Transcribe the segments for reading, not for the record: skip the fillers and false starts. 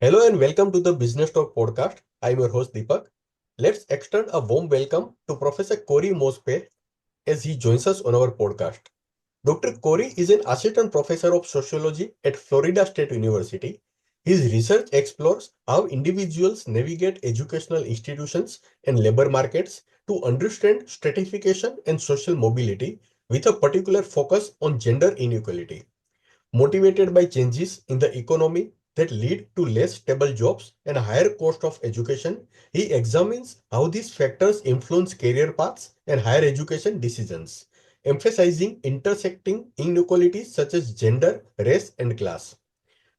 Hello and welcome to the Business Talk podcast. I'm your host Deepak. Let's extend a warm welcome to Professor Corey Moss-Pech as he joins us on our podcast. Dr. Corey is an Assistant Professor of Sociology at Florida State University. His research explores how individuals navigate educational institutions and labor markets to understand stratification and social mobility with a particular focus on gender inequality. Motivated by changes in the economy that lead to less stable jobs and a higher cost of education, he examines how these factors influence career paths and higher education decisions, emphasizing intersecting inequalities such as gender, race, and class.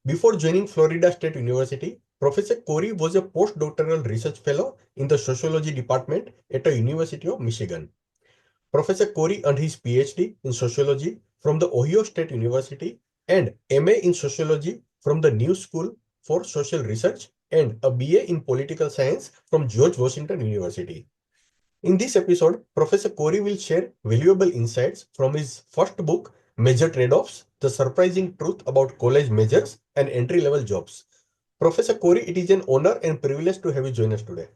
Before joining Florida State University, Professor Corey was a postdoctoral research fellow in the sociology department at the University of Michigan. Professor Corey earned his PhD in sociology from the Ohio State University and MA in sociology from the New School for Social Research and a BA in political science from George Washington University. In this episode, Professor Corey will share valuable insights from his first book, Major Trade-offs: The Surprising Truth About College Majors and Entry-Level Jobs. Professor Corey, it is an honor and privilege to have you join us today.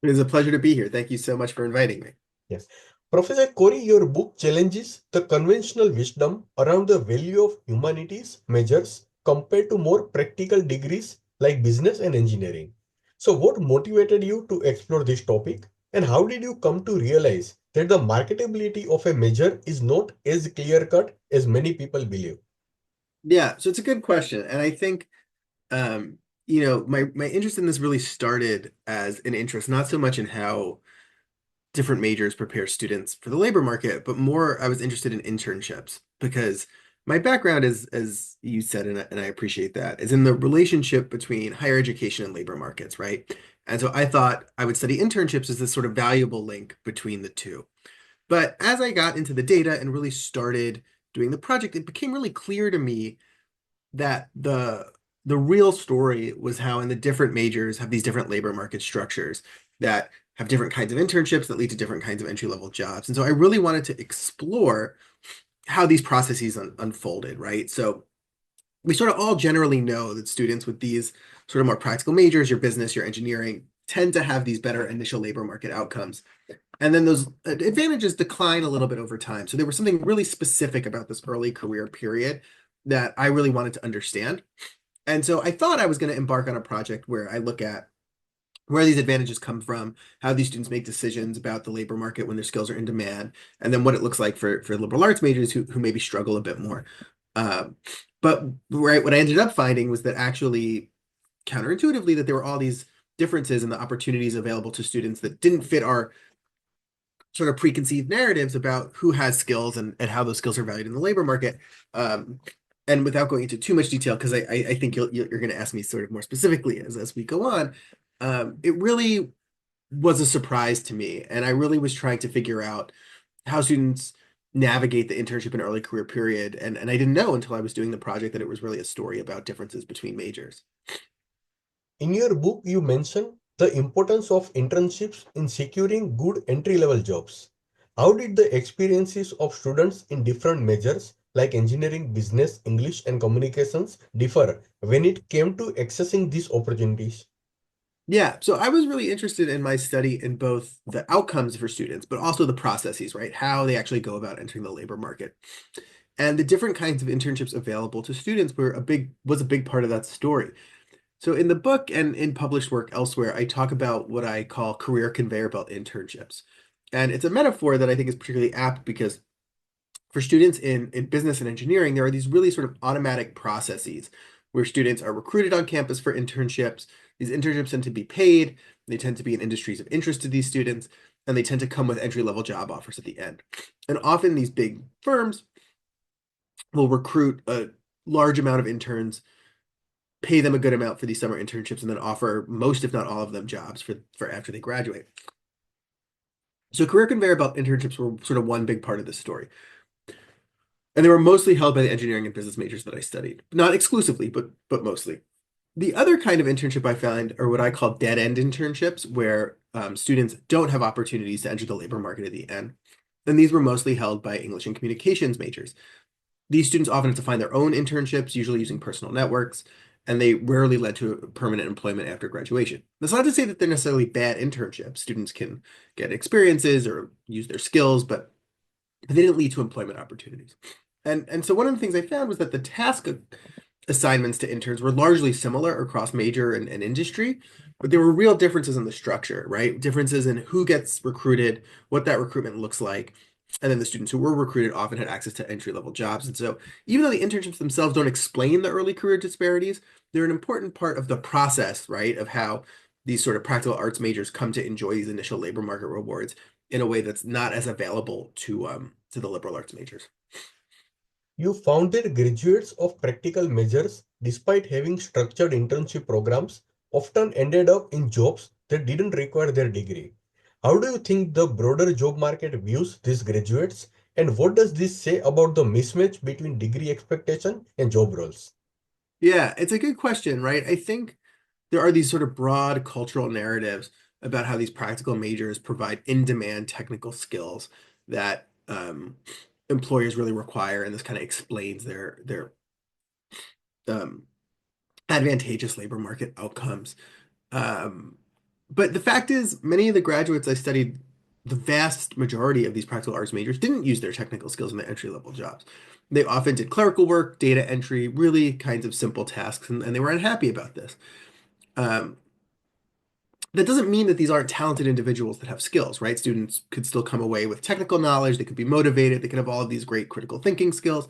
It is a pleasure to be here. Thank you so much for inviting me. Yes. Professor Corey, your book challenges the conventional wisdom around the value of humanities majors compared to more practical degrees like business and engineering. So, what motivated you to explore this topic, and how did you come to realize that the marketability of a major is not as clear cut as many people believe? Yeah, so it's a good question. And I think my interest in this really started as an interest, not so much in how different majors prepare students for the labor market, but more I was interested in internships because my background is, as you said, and I appreciate that, is in the relationship between higher education and labor markets, right? And so I thought I would study internships as this sort of valuable link between the two. But as I got into the data and really started doing the project, it became really clear to me that the real story was how in the different majors have these different labor market structures that have different kinds of internships that lead to different kinds of entry-level jobs. And so I really wanted to explore how these processes unfolded, right? So we sort of all generally know that students with these sort of more practical majors, your business, your engineering, tend to have these better initial labor market outcomes. And then those advantages decline a little bit over time. So there was something really specific about this early career period that I really wanted to understand. And so I thought I was going to embark on a project where I look at where these advantages come from, how these students make decisions about the labor market when their skills are in demand, and then what it looks like for liberal arts majors who maybe struggle a bit more. But right, what I ended up finding was that actually counterintuitively that there were all these differences in the opportunities available to students that didn't fit our sort of preconceived narratives about who has skills and how those skills are valued in the labor market. And without going into too much detail, because I think you're going to ask me sort of more specifically as we go on, it really was a surprise to me. And I really was trying to figure out how students navigate the internship and early career period. And I didn't know until I was doing the project that it was really a story about differences between majors. In your book, you mention the importance of internships in securing good entry-level jobs. How did the experiences of students in different majors like engineering, business, English, and communications differ when it came to accessing these opportunities? Yeah, so I was really interested in my study in both the outcomes for students, but also the processes, right? How they actually go about entering the labor market. And the different kinds of internships available to students was a big part of that story. So in the book and in published work elsewhere, I talk about what I call career conveyor belt internships. And it's a metaphor that I think is particularly apt because for students in business and engineering, there are these really sort of automatic processes where students are recruited on campus for internships. These internships tend to be paid, they tend to be in industries of interest to these students, and they tend to come with entry-level job offers at the end. And often these big firms will recruit a large amount of interns, pay them a good amount for these summer internships, and then offer most, if not all of them, jobs for after they graduate. So career conveyor belt internships were sort of one big part of this story. And they were mostly held by the engineering and business majors that I studied. Not exclusively, but mostly. The other kind of internship I found are what I call dead-end internships, where students don't have opportunities to enter the labor market at the end. And these were mostly held by English and communications majors. These students often have to find their own internships, usually using personal networks, and they rarely led to permanent employment after graduation. That's not to say that they're necessarily bad internships. Students can get experiences or use their skills, but they didn't lead to employment opportunities. And so one of the things I found was that the task assignments to interns were largely similar across major and industry, but there were real differences in the structure, right? Differences in who gets recruited, what that recruitment looks like. And then the students who were recruited often had access to entry-level jobs. And so even though the internships themselves don't explain the early career disparities, they're an important part of the process, right? Of how these sort of practical arts majors come to enjoy these initial labor market rewards in a way that's not as available to the liberal arts majors. You found that graduates of practical majors, despite having structured internship programs, often ended up in jobs that didn't require their degree. How do you think the broader job market views these graduates, and what does this say about the mismatch between degree expectation and job roles? Yeah, it's a good question, right? I think there are these sort of broad cultural narratives about how these practical majors provide in-demand technical skills that employers really require, and this kind of explains their um, advantageous labor market outcomes. Um, but the fact is, many of the graduates I studied, the vast majority of these practical arts majors didn't use their technical skills in their entry-level jobs. They often did clerical work, data entry, really kinds of simple tasks, and they were unhappy about this. Um, that doesn't mean that these aren't talented individuals that have skills, right? Students could still come away with technical knowledge, they could be motivated, they could have all of these great critical thinking skills.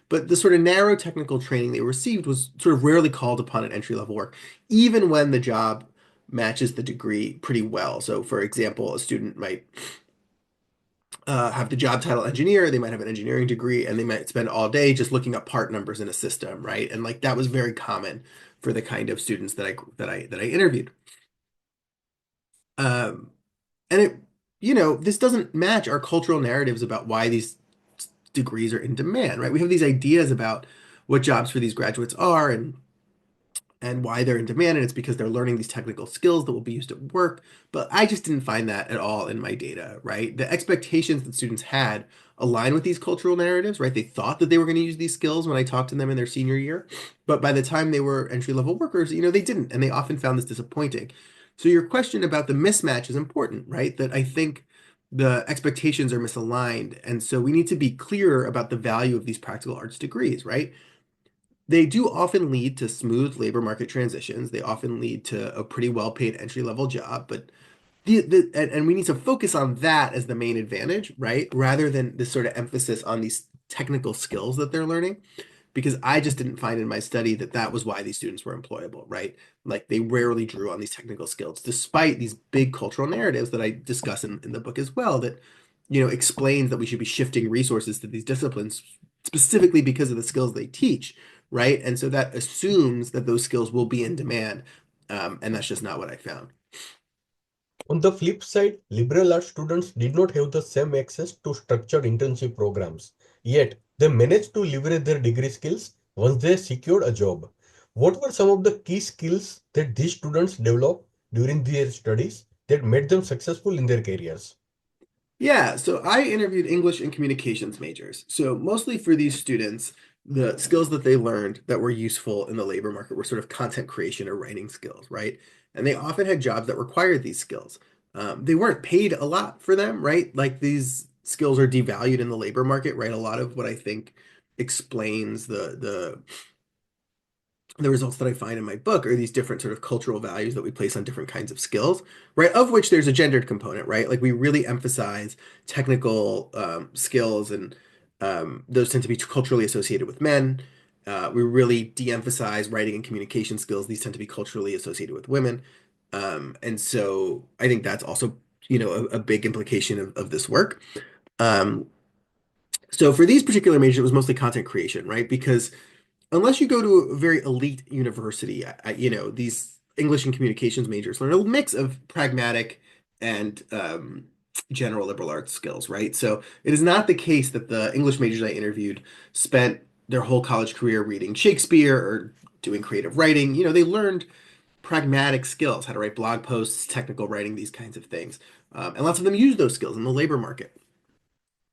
But the sort of narrow technical training they received was sort of rarely called upon at entry level work, even when the job matches the degree pretty well. So, for example, a student might have the job title engineer, they might have an engineering degree, and they might spend all day just looking up part numbers in a system, right? And like that was very common for the kind of students that I interviewed. Um, And it, this doesn't match our cultural narratives about why these degrees are in demand, right? We have these ideas about what jobs for these graduates are and why they're in demand, and it's because they're learning these technical skills that will be used at work. But I just didn't find that at all in my data, right? The expectations that students had align with these cultural narratives, right? They thought that they were going to use these skills when I talked to them in their senior year, but by the time they were entry-level workers, they didn't, and they often found this disappointing. So your question about the mismatch is important, right? That I think the expectations are misaligned, and so we need to be clearer about the value of these practical arts degrees, right? They do often lead to smooth labor market transitions. They often lead to a pretty well-paid entry-level job, but and we need to focus on that as the main advantage, right? Rather than this sort of emphasis on these technical skills that they're learning, because I just didn't find in my study that that was why these students were employable, right? Like they rarely drew on these technical skills, despite these big cultural narratives that I discuss in the book as well, that, explains that we should be shifting resources to these disciplines specifically because of the skills they teach, right? And so that assumes that those skills will be in demand. And that's just not what I found. On the flip side, liberal arts students did not have the same access to structured internship programs. Yet, they managed to leverage their degree skills once they secured a job. What were some of the key skills that these students developed during their studies that made them successful in their careers? Yeah, so I interviewed English and communications majors. So mostly for these students, the skills that they learned that were useful in the labor market were sort of content creation or writing skills, right? And they often had jobs that required these skills. They weren't paid a lot for them, right? Like these skills are devalued in the labor market, right? A lot of what I think explains the results that I find in my book are these different sort of cultural values that we place on different kinds of skills, right? Of which there's a gendered component, right? Like we really emphasize technical skills, and those tend to be culturally associated with men. We really de-emphasize writing and communication skills. These tend to be culturally associated with women. And so I think that's also, a big implication of this work. Um, so for these particular majors, it was mostly content creation, right? Because unless you go to a very elite university, these English and communications majors learn a mix of pragmatic and general liberal arts skills, right? So it is not the case that the English majors I interviewed spent their whole college career reading Shakespeare or doing creative writing. They learned pragmatic skills, how to write blog posts, technical writing, these kinds of things. And lots of them use those skills in the labor market.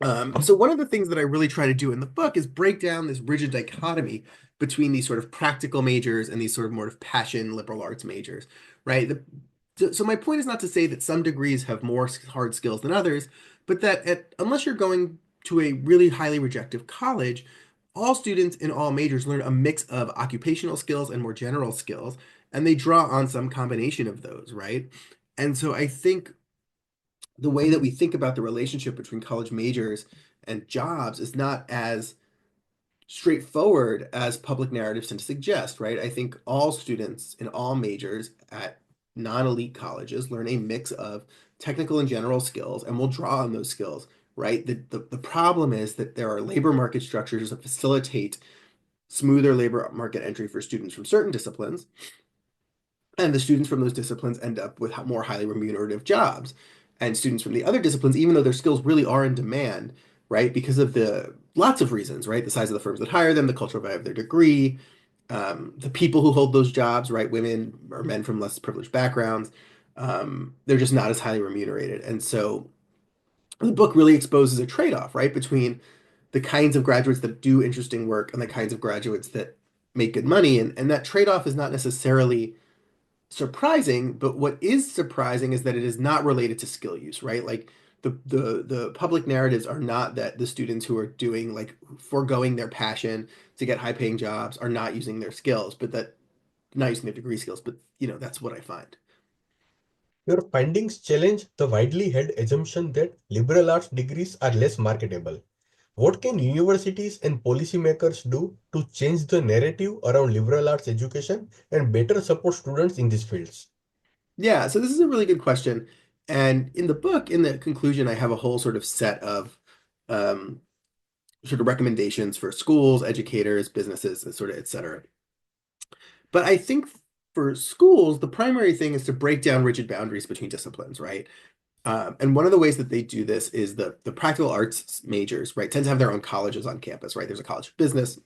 So one of the things that I really try to do in the book is break down this rigid dichotomy between these sort of practical majors and these sort of more of passion liberal arts majors, right? So my point is not to say that some degrees have more hard skills than others, but that unless you're going to a really highly rejective college, all students in all majors learn a mix of occupational skills and more general skills, and they draw on some combination of those, right? And so I think the way that we think about the relationship between college majors and jobs is not as straightforward as public narratives tend to suggest, right? I think all students in all majors at non-elite colleges learn a mix of technical and general skills and will draw on those skills, right? The problem is that there are labor market structures that facilitate smoother labor market entry for students from certain disciplines, and the students from those disciplines end up with more highly remunerative jobs. And students from the other disciplines, even though their skills really are in demand, right, because of the lots of reasons, right, the size of the firms that hire them, the cultural value of their degree, the people who hold those jobs, right, women or men from less privileged backgrounds, they're just not as highly remunerated. And so the book really exposes a trade-off, right, between the kinds of graduates that do interesting work and the kinds of graduates that make good money. And that trade-off is not necessarily surprising, but what is surprising is that it is not related to skill use, right? Like the public narratives are not that the students who are doing like foregoing their passion to get high paying jobs are not using their skills, but that not using their degree skills, but that's what I find. Your findings challenge the widely held assumption that liberal arts degrees are less marketable. What can universities and policymakers do to change the narrative around liberal arts education and better support students in these fields? Yeah, so this is a really good question. And in the book, in the conclusion, I have a whole sort of set of um, sort of recommendations for schools, educators, businesses, and sort of et cetera. But I think for schools, the primary thing is to break down rigid boundaries between disciplines, right? And one of the ways that they do this is the practical arts majors, right, tend to have their own colleges on campus, right? There's a college of business,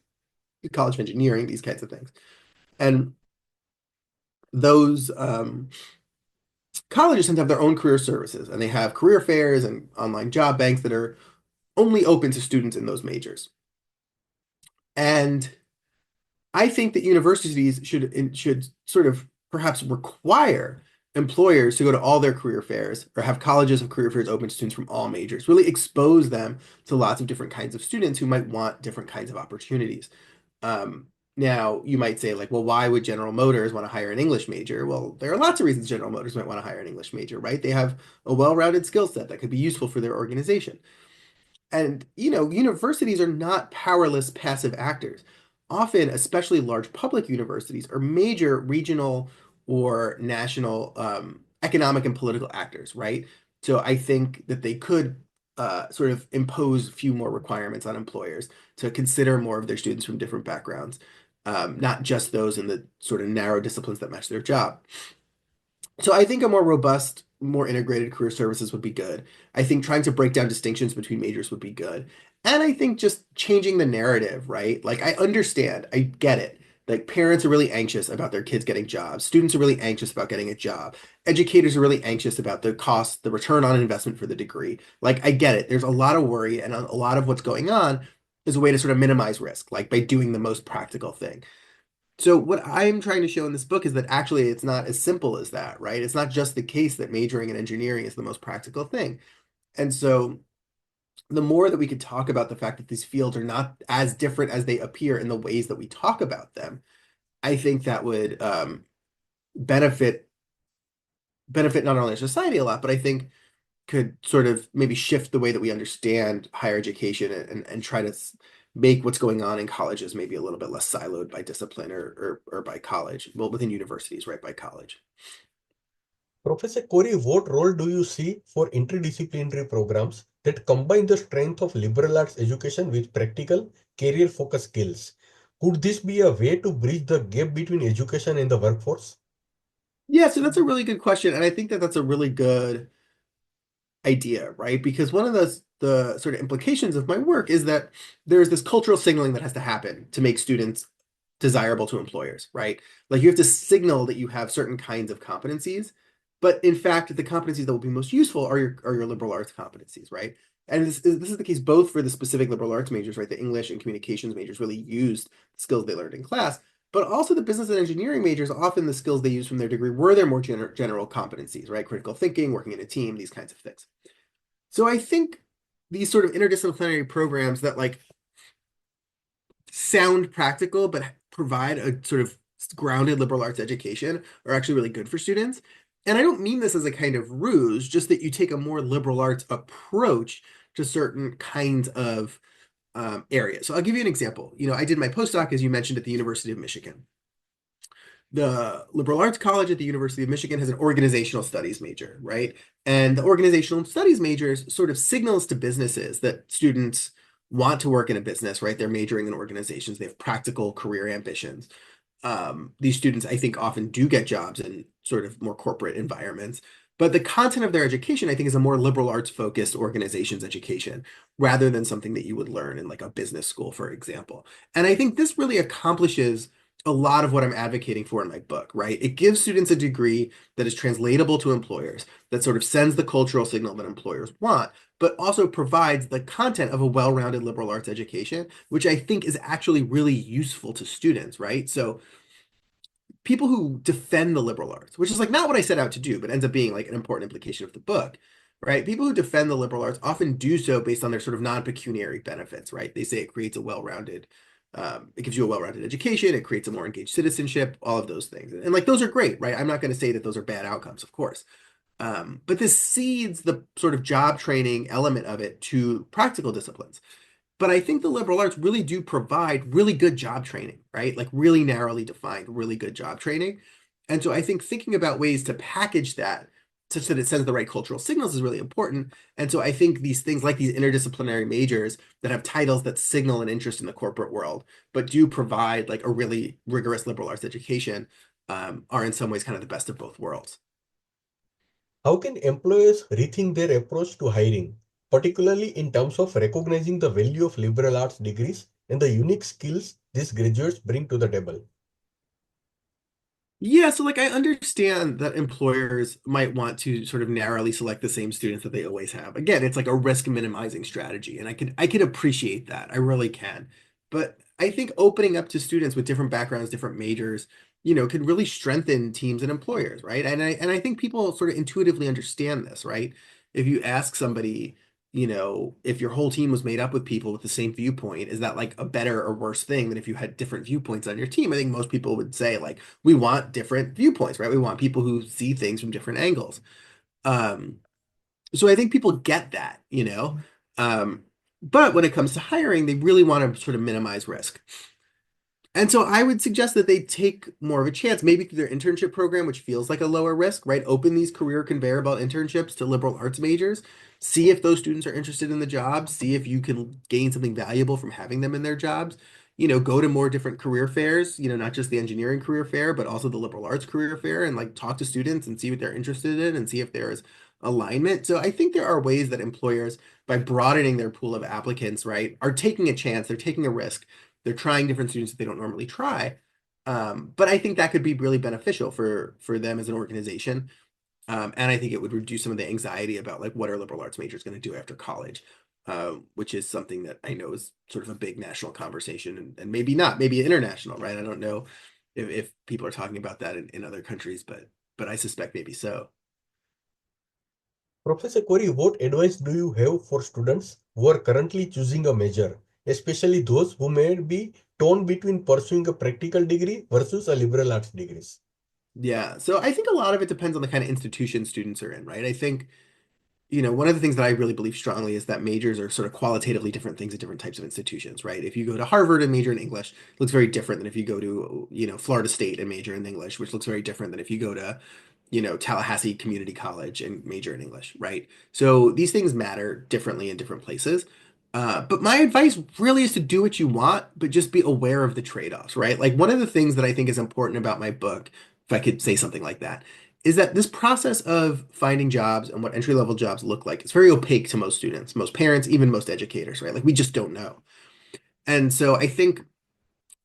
a college of engineering, these kinds of things. And those colleges tend to have their own career services, and they have career fairs and online job banks that are only open to students in those majors. And I think that universities should sort of perhaps require employers to go to all their career fairs or have colleges of career fairs open to students from all majors, really expose them to lots of different kinds of students who might want different kinds of opportunities. Um, Now, you might say, like, well, why would General Motors want to hire an English major? Well, there are lots of reasons General Motors might want to hire an English major, right? They have a well-rounded skill set that could be useful for their organization. And, universities are not powerless passive actors. Often, especially large public universities, are major regional or national economic and political actors, right? So I think that they could sort of impose a few more requirements on employers to consider more of their students from different backgrounds, not just those in the sort of narrow disciplines that match their job. So I think a more robust, more integrated career services would be good. I think trying to break down distinctions between majors would be good. And I think just changing the narrative, right? Like I understand, I get it. Like parents are really anxious about their kids getting jobs. Students are really anxious about getting a job. Educators are really anxious about the cost, the return on investment for the degree. Like I get it. There's a lot of worry and a lot of what's going on is a way to sort of minimize risk, like by doing the most practical thing. So what I'm trying to show in this book is that actually it's not as simple as that, right? It's not just the case that majoring in engineering is the most practical thing. And so the more that we could talk about the fact that these fields are not as different as they appear in the ways that we talk about them, I think that would benefit not only our society a lot, but I think could sort of maybe shift the way that we understand higher education and try to make what's going on in colleges maybe a little bit less siloed by discipline or by college. Well, within universities, right, by college. Professor Corey, what role do you see for interdisciplinary programs that combine the strength of liberal arts education with practical, career-focused skills? Could this be a way to bridge the gap between education and the workforce? Yeah, so that's a really good question. And I think that that's a really good idea, right? Because one of the sort of implications of my work is that there's this cultural signaling that has to happen to make students desirable to employers, right? Like you have to signal that you have certain kinds of competencies, but in fact, the competencies that will be most useful are your liberal arts competencies, right? and this is the case both for the specific liberal arts majors, right? The English and communications majors really used the skills they learned in class, but also the business and engineering majors, often the skills they used from their degree were their more general competencies, right? Critical thinking, working in a team, these kinds of things. So I think these sort of interdisciplinary programs that like sound practical but provide a sort of grounded liberal arts education are actually really good for students. And I don't mean this as a kind of ruse, just that you take a more liberal arts approach to certain kinds of areas. So I'll give you an example. I did my postdoc, as you mentioned, at the University of Michigan. The liberal arts college at the University of Michigan has an organizational studies major, right? And the organizational studies majors sort of signals to businesses that students want to work in a business, right? They're majoring in organizations. They have practical career ambitions. These students, I think, often do get jobs in sort of more corporate environments. But the content of their education, I think, is a more liberal arts focused organizations education rather than something that you would learn in like a business school, for example. And I think this really accomplishes a lot of what I'm advocating for in my book, right? It gives students a degree that is translatable to employers, that sort of sends the cultural signal that employers want, but also provides the content of a well-rounded liberal arts education, which I think is actually really useful to students, right? So people who defend the liberal arts, which is like not what I set out to do, but ends up being like an important implication of the book, right? People who defend the liberal arts often do so based on their sort of non-pecuniary benefits, right? They say it creates a well-rounded, it gives you a well-rounded education, it creates a more engaged citizenship, all of those things. And like those are great, right? I'm not going to say that those are bad outcomes, of course. But this cedes the sort of job training element of it to practical disciplines. But I think the liberal arts really do provide really good job training, right? Like really narrowly defined, really good job training. And so I think thinking about ways to package that such that it sends the right cultural signals is really important. And so I think these things like these interdisciplinary majors that have titles that signal an interest in the corporate world, but do provide like a really rigorous liberal arts education, are in some ways kind of the best of both worlds. How can employers rethink their approach to hiring, particularly in terms of recognizing the value of liberal arts degrees and the unique skills these graduates bring to the table? Yeah, so like I understand that employers might want to sort of narrowly select the same students that they always have. Again, it's like a risk minimizing strategy, and I could appreciate that. I really can. But I think opening up to students with different backgrounds, different majors, can really strengthen teams and employers, right? And I think people sort of intuitively understand this, right? If you ask somebody, if your whole team was made up with people with the same viewpoint, is that like a better or worse thing than if you had different viewpoints on your team? I think most people would say like we want different viewpoints, right? We want people who see things from different angles. Um, so I think people get that. But when it comes to hiring, they really want to sort of minimize risk. And so I would suggest that they take more of a chance, maybe through their internship program, which feels like a lower risk, right? Open these career conveyor belt internships to liberal arts majors, see if those students are interested in the job, see if you can gain something valuable from having them in their jobs. Go to more different career fairs, not just the engineering career fair, but also the liberal arts career fair, and like talk to students and see what they're interested in and see if there is alignment. So I think there are ways that employers, by broadening their pool of applicants, right, are taking a chance, they're taking a risk, they're trying different students that they don't normally try. But I think that could be really beneficial for them as an organization. And I think it would reduce some of the anxiety about like what are liberal arts majors going to do after college, which is something that I know is sort of a big national conversation and maybe not, maybe international, right? I don't know if people are talking about that in other countries, but I suspect maybe so. Professor Corey, what advice do you have for students who are currently choosing a major, especially those who may be torn between pursuing a practical degree versus a liberal arts degree? Yeah, so I think a lot of it depends on the kind of institution students are in, right? I think one of the things that I really believe strongly is that majors are sort of qualitatively different things at different types of institutions, right? If you go to Harvard and major in English, it looks very different than if you go to, Florida State and major in English, which looks very different than if you go to, Tallahassee Community College and major in English, right? So these things matter differently in different places. But my advice really is to do what you want, but just be aware of the trade-offs, right? Like one of the things that I think is important about my book, if I could say something like that, is that this process of finding jobs and what entry-level jobs look like is very opaque to most students, most parents, even most educators, right? Like we just don't know. And so I think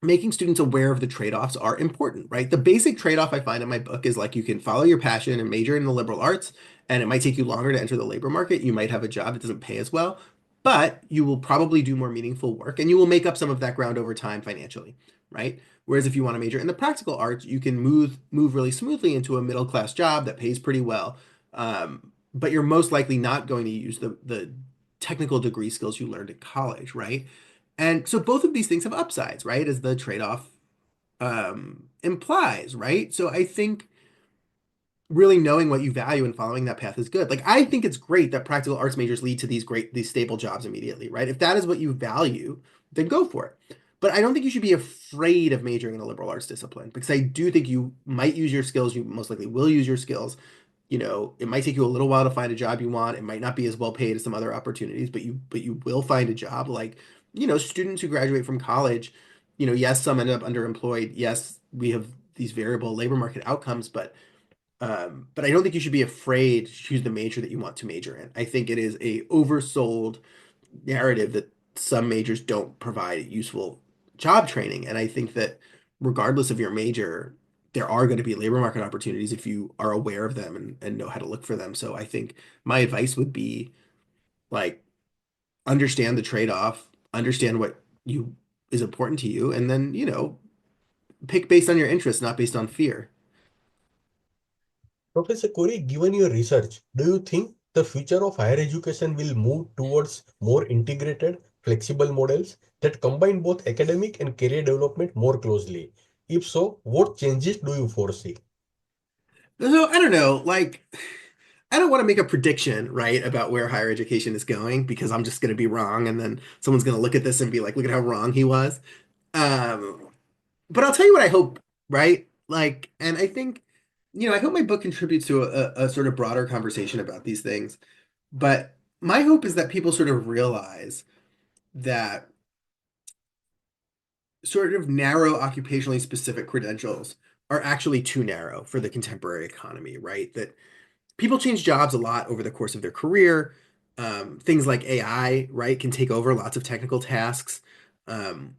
making students aware of the trade-offs are important, right? The basic trade-off I find in my book is like you can follow your passion and major in the liberal arts, and it might take you longer to enter the labor market. You might have a job that doesn't pay as well, but you will probably do more meaningful work and you will make up some of that ground over time financially, right? Whereas if you want to major in the practical arts, you can move really smoothly into a middle class job that pays pretty well. But you're most likely not going to use the technical degree skills you learned in college, right? And so both of these things have upsides, right? As the trade-off implies, right? So I think really knowing what you value and following that path is good. Like I think it's great that practical arts majors lead to these stable jobs immediately, right? If that is what you value, then go for it. But I don't think you should be afraid of majoring in a liberal arts discipline because I do think you might use your skills, you most likely will use your skills. You know, it might take you a little while to find a job you want. It might not be as well paid as some other opportunities, but you will find a job. Like, you know, students who graduate from college, you know, yes, some end up underemployed. Yes, we have these variable labor market outcomes, but I don't think you should be afraid to choose the major that you want to major in. I think it is a oversold narrative that some majors don't provide useful job training. And I think that regardless of your major, there are going to be labor market opportunities if you are aware of them and know how to look for them. So I think my advice would be like understand the trade-off, understand what you is important to you, and then, you know, pick based on your interests, not based on fear. Professor Corey, given your research, do you think the future of higher education will move towards more integrated, flexible models that combine both academic and career development more closely? If so, what changes do you foresee? So I don't know, like I don't want to make a prediction, right, about where higher education is going because I'm just going to be wrong, and then someone's going to look at this and be like, "Look at how wrong he was." Um, but I'll tell you what I hope, right? Like, and I think, you know, I hope my book contributes to a sort of broader conversation about these things. But my hope is that people sort of realize that sort of narrow occupationally specific credentials are actually too narrow for the contemporary economy, right? That people change jobs a lot over the course of their career. Things like AI, right, can take over lots of technical tasks,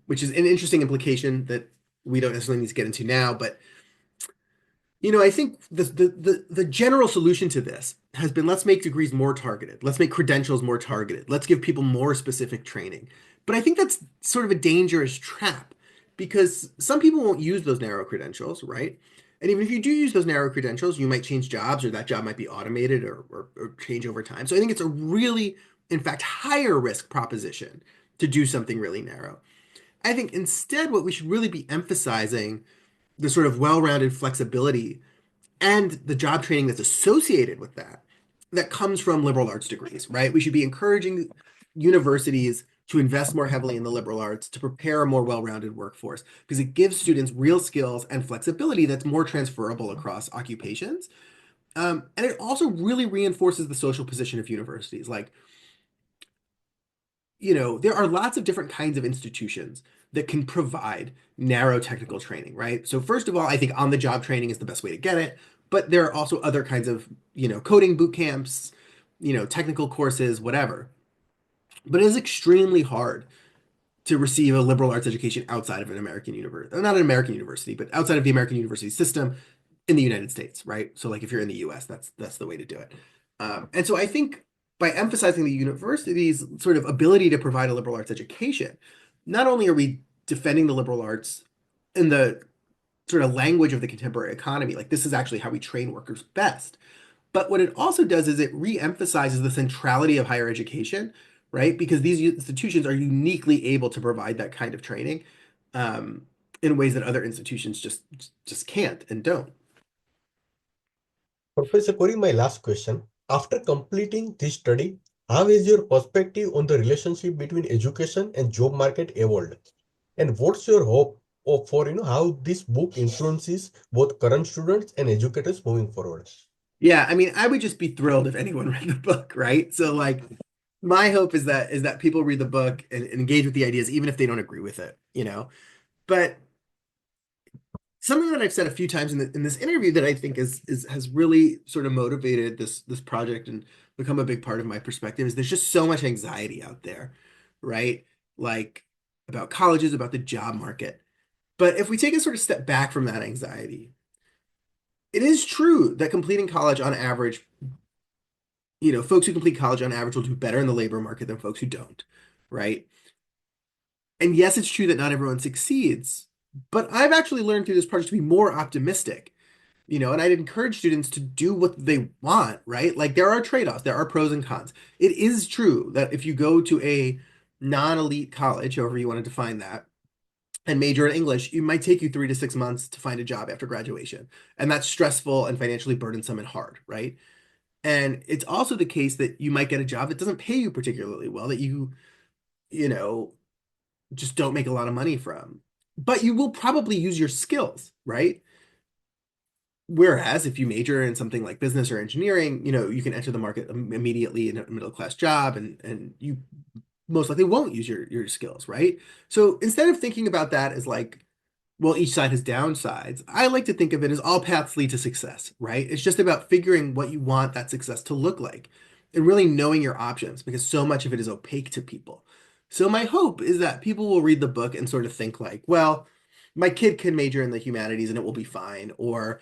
which is an interesting implication that we don't necessarily need to get into now. But you know, I think the general solution to this has been let's make degrees more targeted. Let's make credentials more targeted. Let's give people more specific training. But I think that's sort of a dangerous trap because some people won't use those narrow credentials, right? And even if you do use those narrow credentials, you might change jobs or that job might be automated or change over time. So I think it's a really, in fact, higher risk proposition to do something really narrow. I think instead, what we should really be emphasizing the sort of well-rounded flexibility and the job training that's associated with that that comes from liberal arts degrees, right? We should be encouraging universities to invest more heavily in the liberal arts to prepare a more well-rounded workforce because it gives students real skills and flexibility that's more transferable across occupations. And it also really reinforces the social position of universities. Like, you know, there are lots of different kinds of institutions that can provide narrow technical training, right? So first of all, I think on-the-job training is the best way to get it, but there are also other kinds of, you know, coding boot camps, you know, technical courses, whatever. But it is extremely hard to receive a liberal arts education outside of an American university, not an American university, but outside of the American university system in the United States, right? So like if you're in the US, that's the way to do it. And so I think by emphasizing the university's sort of ability to provide a liberal arts education, not only are we defending the liberal arts in the sort of language of the contemporary economy, like this is actually how we train workers best, but what it also does is it re-emphasizes the centrality of higher education, right? Because these institutions are uniquely able to provide that kind of training um, in ways that other institutions just can't and don't. Professor Corey, my last question. After completing this study, how has your perspective on the relationship between education and job market evolved? And what's your hope for how this book influences both current students and educators moving forward? Yeah, I mean, I would just be thrilled if anyone read the book, right? So like my hope is that people read the book and engage with the ideas even if they don't agree with it, you know. But something that I've said a few times in this interview that I think is has really sort of motivated this project and become a big part of my perspective is there's just so much anxiety out there, right? Like about colleges, about the job market. But if we take a sort of step back from that anxiety, it is true that completing college on average folks who complete college on average will do better in the labor market than folks who don't, right? And yes, it's true that not everyone succeeds, but I've actually learned through this project to be more optimistic, and I'd encourage students to do what they want, right? Like there are trade-offs, there are pros and cons. It is true that if you go to a non-elite college, however you want to define that, and major in English, it might take you 3 to 6 months to find a job after graduation. And that's stressful and financially burdensome and hard, right? And it's also the case that you might get a job that doesn't pay you particularly well, that you know, just don't make a lot of money from. But you will probably use your skills, right? Whereas if you major in something like business or engineering, you can enter the market immediately in a middle class job and you most likely won't use your skills, right? So instead of thinking about that as like, well, each side has downsides, I like to think of it as all paths lead to success, right? It's just about figuring what you want that success to look like and really knowing your options because so much of it is opaque to people. So my hope is that people will read the book and sort of think like, well, my kid can major in the humanities and it will be fine. Or,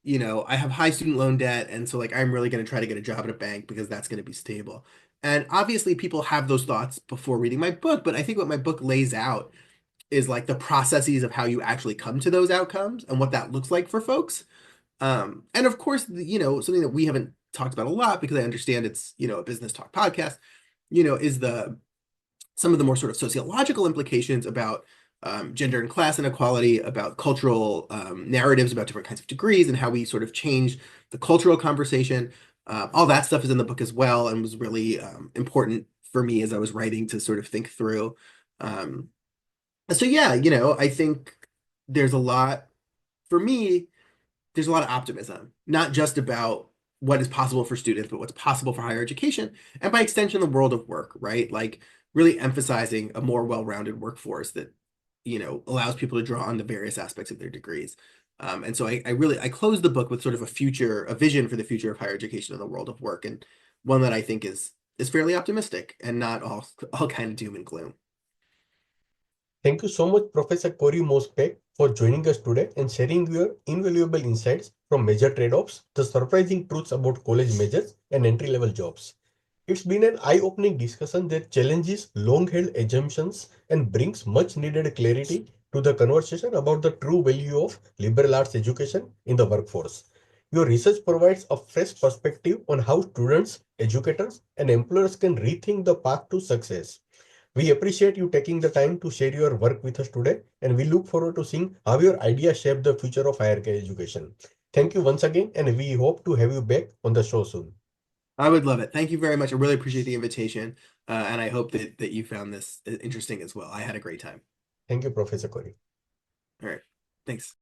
I have high student loan debt. And so like, I'm really going to try to get a job at a bank because that's going to be stable. And obviously people have those thoughts before reading my book, but I think what my book lays out is like the processes of how you actually come to those outcomes and what that looks like for folks. And of course, something that we haven't talked about a lot because I understand it's, a business talk podcast, is some of the more sort of sociological implications about gender and class inequality, about cultural narratives about different kinds of degrees and how we sort of change the cultural conversation. All that stuff is in the book as well and was really important for me as I was writing to sort of think through. Um, so yeah, I think there's a lot, for me, there's a lot of optimism, not just about what is possible for students, but what's possible for higher education, and by extension, the world of work, right? Like really emphasizing a more well-rounded workforce that, allows people to draw on the various aspects of their degrees. And so I close the book with sort of a vision for the future of higher education in the world of work, and one that I think is fairly optimistic and not all kind of doom and gloom. Thank you so much, Professor Corey Moss-Pech, for joining us today and sharing your invaluable insights from major trade-offs, the surprising truths about college majors and entry-level jobs. It's been an eye-opening discussion that challenges long-held assumptions and brings much-needed clarity to the conversation about the true value of liberal arts education in the workforce. Your research provides a fresh perspective on how students, educators, and employers can rethink the path to success. We appreciate you taking the time to share your work with us today, and we look forward to seeing how your ideas shape the future of higher education. Thank you once again, and we hope to have you back on the show soon. I would love it. Thank you very much. I really appreciate the invitation. And I hope that you found this interesting as well. I had a great time. Thank you, Professor Corey. All right. Thanks.